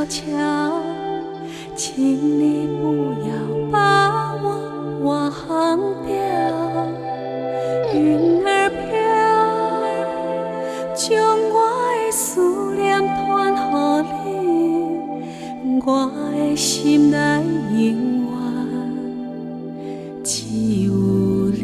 悄，请你不要把我忘掉。云儿飘，将我的思念传予你，我的心内永远只有你。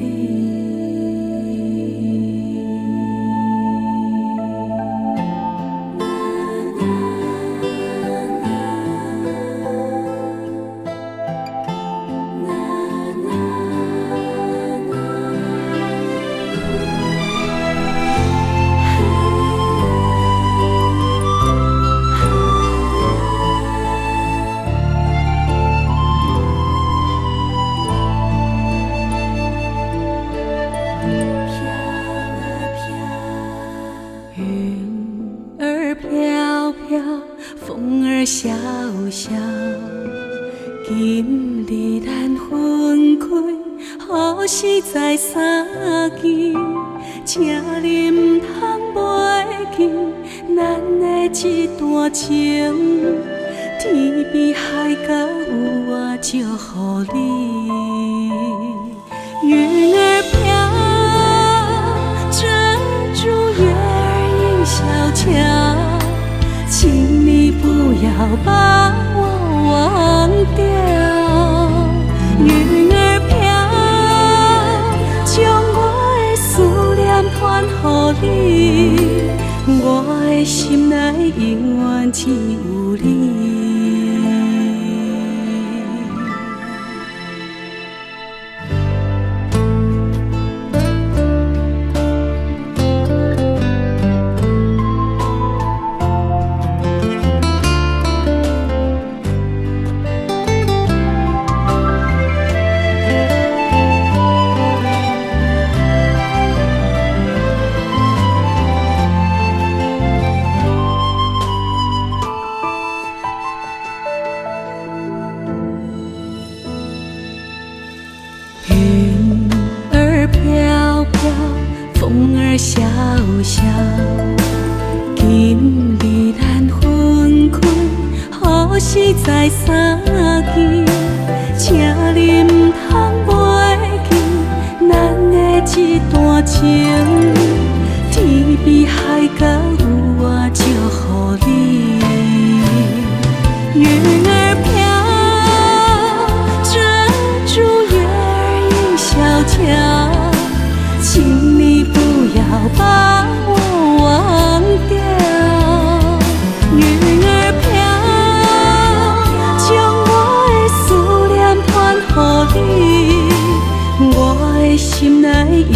飘飘，风儿萧萧，今日咱分开，何时再相见？请你唔通袂记咱的这段情，天边海角有我祝福你。云儿飘，珍珠月儿映小桥。请你不要把我忘掉，云儿飘，将我的思念传予你，我的心内永远只有你。云儿飘飘，风儿萧萧，今日咱分开，何时再相见？请你唔通袂记咱的这段情，天边海角有我祝福你。云儿飘，珍珠月小桥，请你不要把我忘掉，云儿飘，将我的思念传予你，我的心内永